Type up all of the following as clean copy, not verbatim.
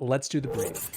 let's do the brief.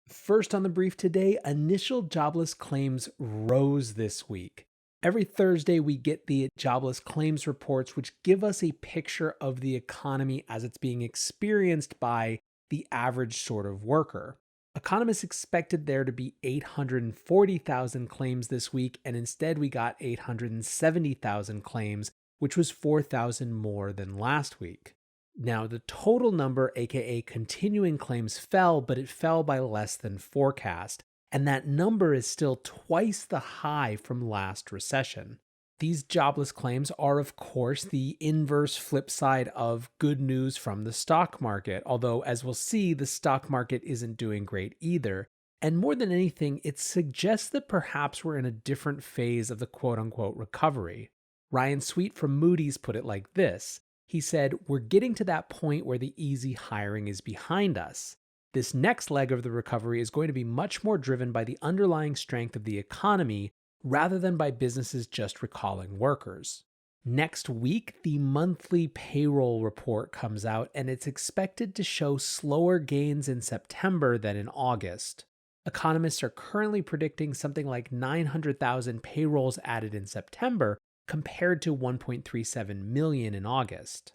First on the brief today, initial jobless claims rose this week. Every Thursday, we get the jobless claims reports, which give us a picture of the economy as it's being experienced by the average sort of worker. Economists expected there to be 840,000 claims this week, and instead we got 870,000 claims, which was 4,000 more than last week. Now, the total number, aka continuing claims, fell, but it fell by less than forecast, and that number is still twice the high from last recession. These jobless claims are, of course, the inverse flip side of good news from the stock market, although, as we'll see, the stock market isn't doing great either. And more than anything, it suggests that perhaps we're in a different phase of the quote-unquote recovery. Ryan Sweet from Moody's put it like this. He said, "We're getting to that point where the easy hiring is behind us. This next leg of the recovery is going to be much more driven by the underlying strength of the economy rather than by businesses just recalling workers." Next week, the monthly payroll report comes out, and it's expected to show slower gains in September than in August. Economists are currently predicting something like 900,000 payrolls added in September, compared to 1.37 million in August.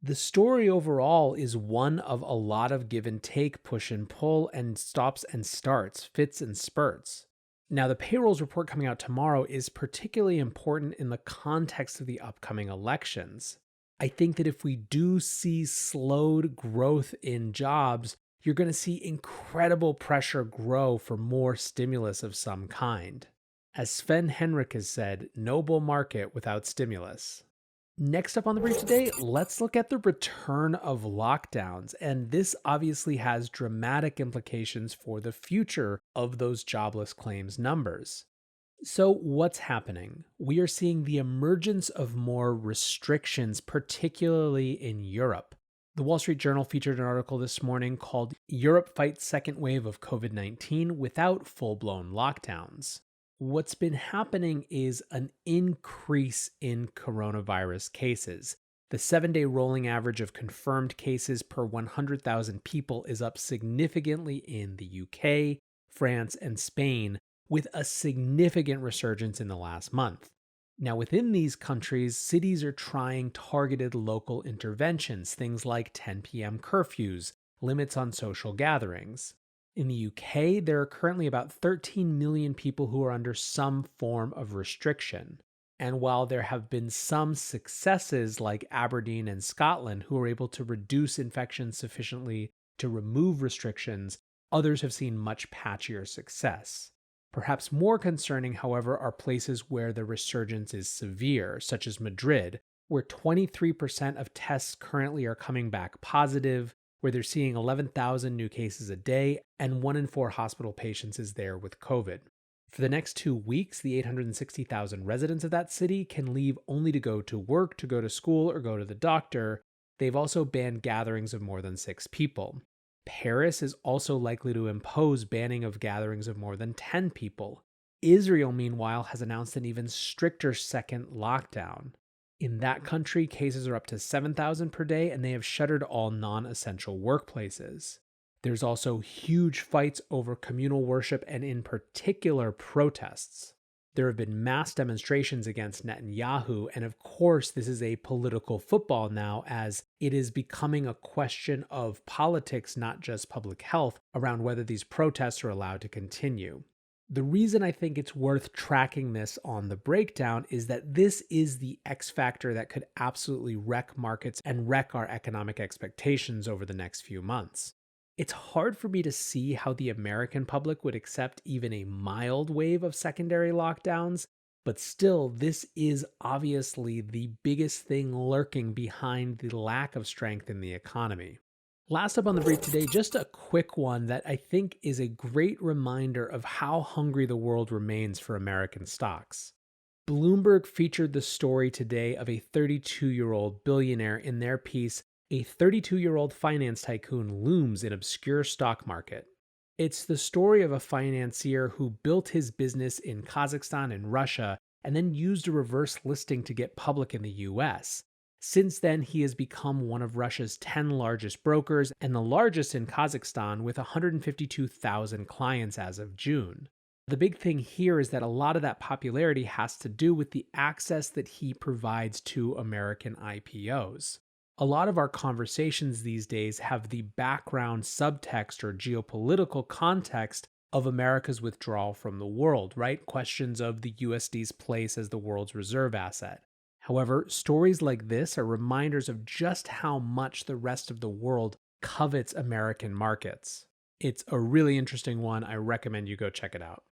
The story overall is one of a lot of give and take, push and pull, and stops and starts, fits and spurts. Now, the payrolls report coming out tomorrow is particularly important in the context of the upcoming elections. I think that if we do see slowed growth in jobs, you're going to see incredible pressure grow for more stimulus of some kind. As Sven Henrik has said, no bull market without stimulus. Next up on the brief today, let's look at the return of lockdowns, and this obviously has dramatic implications for the future of those jobless claims numbers. So what's happening? We are seeing the emergence of more restrictions, particularly in Europe. The Wall Street Journal featured an article this morning called "Europe Fights Second Wave of COVID-19 Without Full-Blown Lockdowns." What's been happening is an increase in coronavirus cases. The 7-day rolling average of confirmed cases per 100,000 people is up significantly in the UK, France, and Spain, with a significant resurgence in the last month. Now, within these countries, cities are trying targeted local interventions, things like 10 p.m. curfews, limits on social gatherings. In the UK, there are currently about 13 million people who are under some form of restriction. And while there have been some successes like Aberdeen and Scotland who are able to reduce infections sufficiently to remove restrictions, others have seen much patchier success. Perhaps more concerning, however, are places where the resurgence is severe, such as Madrid, where 23% of tests currently are coming back positive, where they're seeing 11,000 new cases a day, and 1 in 4 hospital patients is there with COVID. For the next 2 weeks, the 860,000 residents of that city can leave only to go to work, to go to school, or go to the doctor. They've also banned gatherings of more than 6 people. Paris is also likely to impose banning of gatherings of more than 10 people. Israel, meanwhile, has announced an even stricter second lockdown. In that country, cases are up to 7,000 per day, and they have shuttered all non-essential workplaces. There's also huge fights over communal worship and, in particular, protests. There have been mass demonstrations against Netanyahu, and of course, this is a political football now, as it is becoming a question of politics, not just public health, around whether these protests are allowed to continue. The reason I think it's worth tracking this on the breakdown is that this is the X factor that could absolutely wreck markets and wreck our economic expectations over the next few months. It's hard for me to see how the American public would accept even a mild wave of secondary lockdowns, but still, this is obviously the biggest thing lurking behind the lack of strength in the economy. Last up on the brief today, just a quick one that I think is a great reminder of how hungry the world remains for American stocks. Bloomberg featured the story today of a 32-year-old billionaire in their piece, "A 32-year-old finance tycoon looms in obscure stock market." It's the story of a financier who built his business in Kazakhstan and Russia and then used a reverse listing to get public in the US. Since then, he has become one of Russia's 10 largest brokers and the largest in Kazakhstan with 152,000 clients as of June. The big thing here is that a lot of that popularity has to do with the access that he provides to American IPOs. A lot of our conversations these days have the background subtext or geopolitical context of America's withdrawal from the world, right? Questions of the USD's place as the world's reserve asset. However, stories like this are reminders of just how much the rest of the world covets American markets. It's a really interesting one. I recommend you go check it out.